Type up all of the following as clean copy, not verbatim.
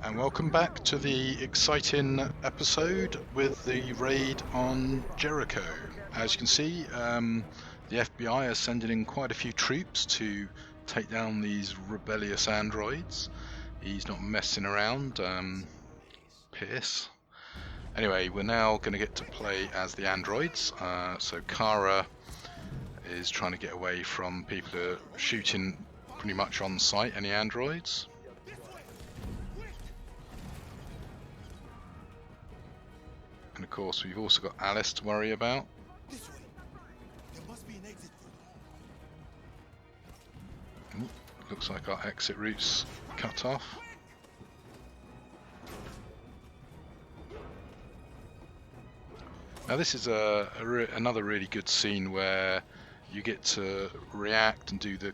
And welcome back to the exciting episode with the raid on Jericho. As you can see, the FBI are sending in quite a few troops to take down these rebellious androids. He's not messing around, Pierce. Anyway, we're now going to get to play as the androids. So Kara is trying to get away from people who are shooting pretty much on sight any androids. And of course, we've also got Alice to worry about. This way. There must be an exit route. Ooh, looks like our exit route's cut off. Now this is another really good scene where you get to react and do the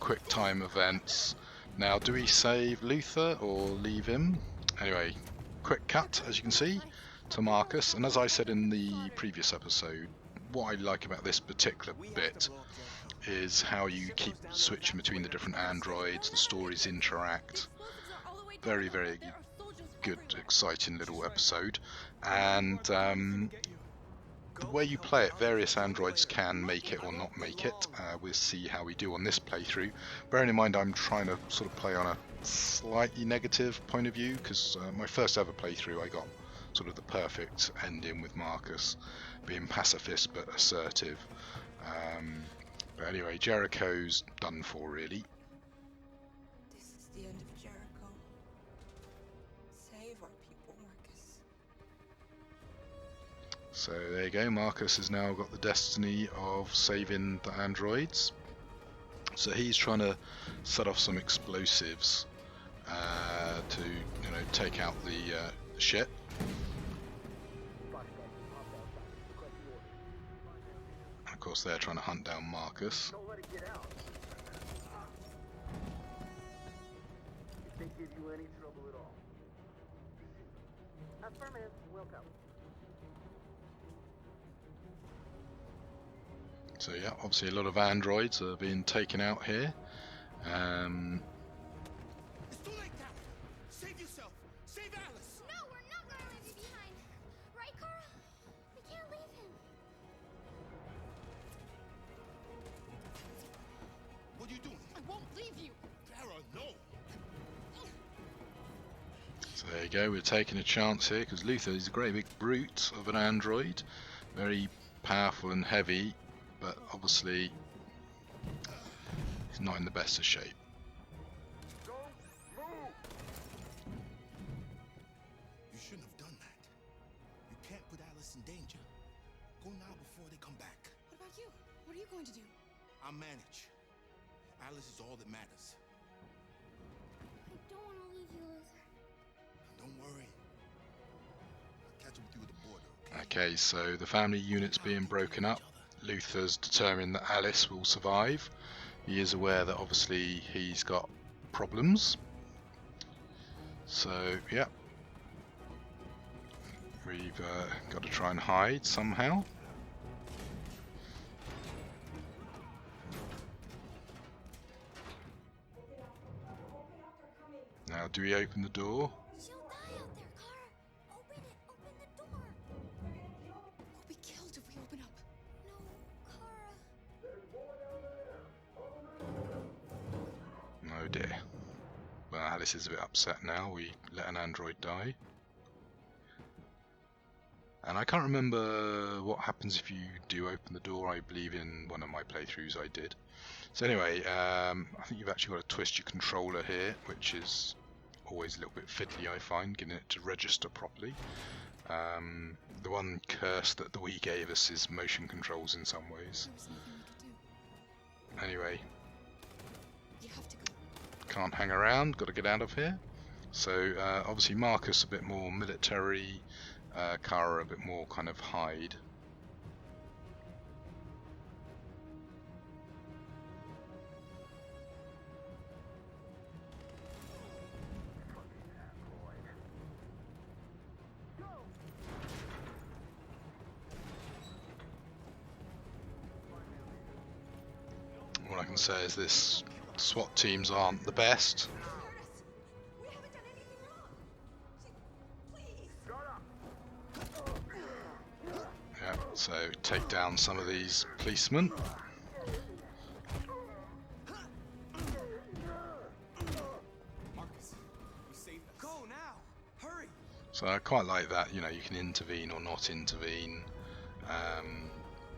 quick time events. Now, do we save Luther or leave him? Anyway, quick cut, as you can see, to Marcus, and as I said in the previous episode, what I like about this particular bit is how you keep switching between the different androids, the stories interact. Very, very good, exciting little episode, and the way you play it, various androids can make it or not make it. We'll see how we do on this playthrough. Bearing in mind I'm trying to sort of play on a slightly negative point of view, because my first ever playthrough I got sort of the perfect ending with Marcus being pacifist but assertive. But anyway, Jericho's done for, really. This is the end of Jericho. Save our people, Marcus. So there you go, Marcus has now got the destiny of saving the androids. So he's trying to set off some explosives to, take out the ship. And of course they're trying to hunt down Marcus. Don't let it get out. If they give you any trouble at all. Affirmative. Welcome. So yeah, obviously a lot of androids are being taken out here. It's too late now. Save yourself. Save Alice. No, we're not gonna leave you behind. Right, Carl? We can't leave him. What are you doing? I won't leave you. Clara, no. So there you go, we're taking a chance here because Luther is a great big brute of an android. Very powerful and heavy, but obviously he's not in the best of shape. Don't move. You shouldn't have done that. You can't put Alice in danger. Go now before they come back. What about you? What are you going to do? I'll manage. Alice is all that matters. I don't want to leave you, Luther. Don't worry. I'll catch up with you at the border, Okay, so the family unit's being broken up. Luther's determined that Alice will survive. He is aware that obviously he's got problems. So, yeah. We've got to try and hide somehow. Now, do we open the door? She'll die out there, Kara. Open it. Open the door. We'll be killed if we open up. No, Kara. Oh dear. Well, Alice is a bit upset now. We let an android die. And I can't remember what happens if you do open the door. I believe in one of my playthroughs I did. So anyway, I think you've actually got to twist your controller here, which is always a little bit fiddly, I find, getting it to register properly. The one curse that the Wii gave us is motion controls in some ways. There was nothing we could do. Anyway, You have to go. can't hang around, got to get out of here. So obviously Marcus a bit more military, Kara a bit more kind of hide. All I can say is this SWAT teams aren't the best. We haven't done anything wrong. So take down some of these policemen. Marcus, you saved us. Go now! Hurry! So I quite like that, you know, you can intervene or not intervene.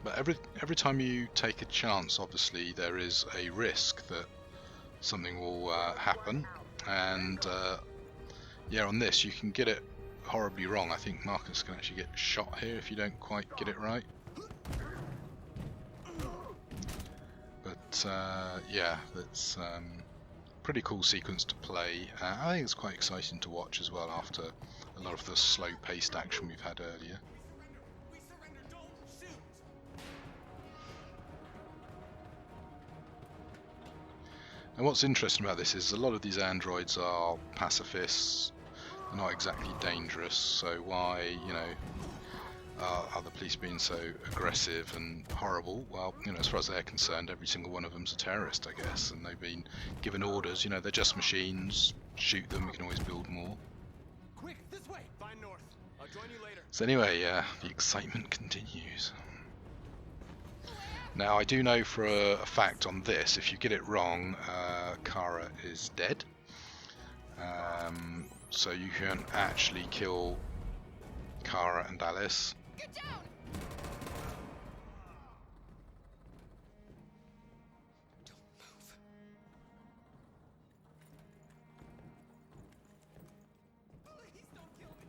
But every time you take a chance, obviously there is a risk that something will happen. And yeah, on this you can get it horribly wrong. I think Marcus can actually get shot here if you don't quite get it right. But yeah, that's pretty cool sequence to play. I think it's quite exciting to watch as well after a lot of the slow-paced action we've had earlier. We surrender! Don't shoot! And what's interesting about this is a lot of these androids are pacifists, they're not exactly dangerous, so why, you know, are the police being so aggressive and horrible? Well, you know, as far as they're concerned, every single one of them's a terrorist, I guess, and they've been given orders, you know, they're just machines, shoot them, we can always build more. Quick, this way! Find North. I'll join you later. So anyway, the excitement continues. Now I do know for a fact on this, if you get it wrong, Kara is dead. So you can actually kill Kara and Alice. Get down! Don't move. Please don't kill me!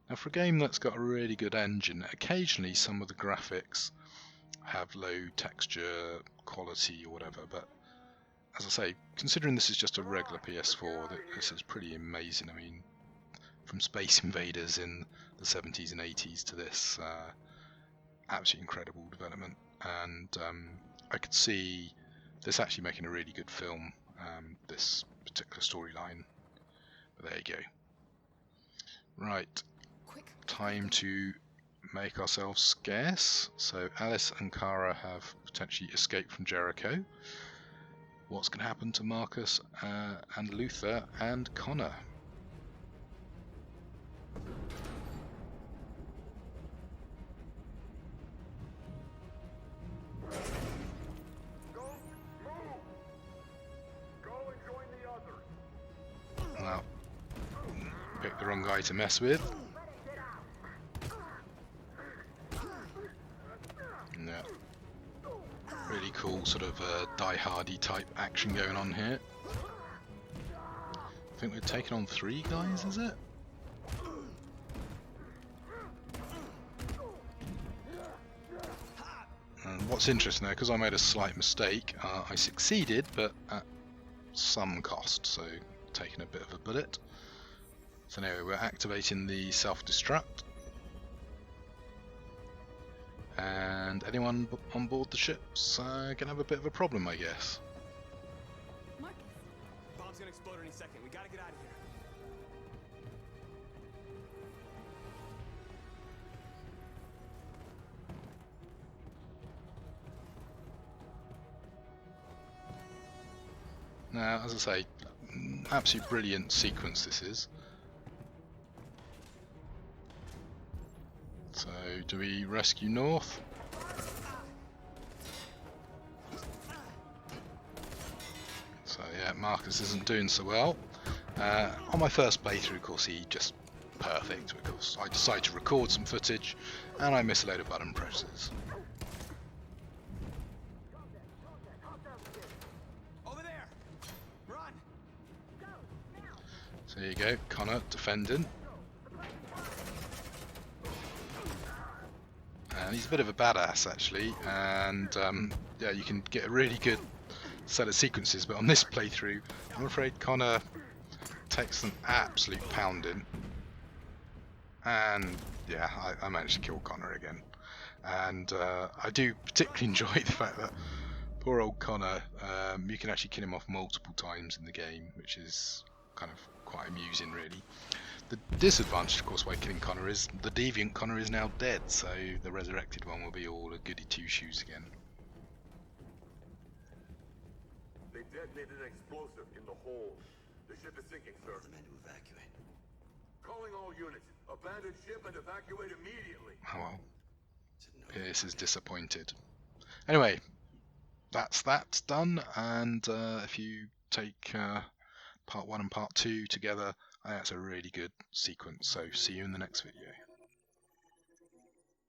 Now for a game that's got a really good engine, occasionally some of the graphics have low texture quality or whatever, but as I say, considering this is just a regular PS4, this is pretty amazing. I mean, from Space Invaders in the 70s and 80s to this, absolutely incredible development, and I could see this actually making a really good film, this particular storyline. But there you go. Right, Quick. time to make ourselves scarce. So Alice and Kara have potentially escaped from Jericho. What's going to happen to Marcus and Luther and Connor? Don't move! Go and join the others. Well, picked the wrong guy to mess with. Yeah. Really cool sort of die-hardy type action going on here. I think we're taking on 3 guys, is it? And what's interesting there, because I made a slight mistake, I succeeded, but at some cost, so taking a bit of a bullet. So anyway, we're activating the self-destruct. And anyone on board the ship's gonna have a bit of a problem, I guess. Marcus. Bomb's gonna explode any second. We gotta get out of here. Now, as I say, absolutely brilliant sequence this is. So, do we rescue North? So yeah, Marcus isn't doing so well. On my first playthrough, of course, he just perfect. Of course, I decided to record some footage, and I miss a load of button presses. Over there! Run! So there you go, Connor defending. And he's a bit of a badass actually, and yeah, you can get a really good set of sequences, but on this playthrough I'm afraid Connor takes an absolute pounding, and yeah, I managed to kill Connor again. And I do particularly enjoy the fact that poor old Connor, you can actually kill him off multiple times in the game, which is kind of quite amusing really. The disadvantage, of course, by killing Connor is the deviant Connor is now dead, so the resurrected one will be all a goody two-shoes again. They detonated an explosive in the hold. The ship is sinking, sir. The men to evacuate. Calling all units. Abandon ship and evacuate immediately. Oh well, Said no. Pierce is disappointed. Anyway, that's done, and if you take part 1 and part 2 together, that's a really good sequence. So see you in the next video.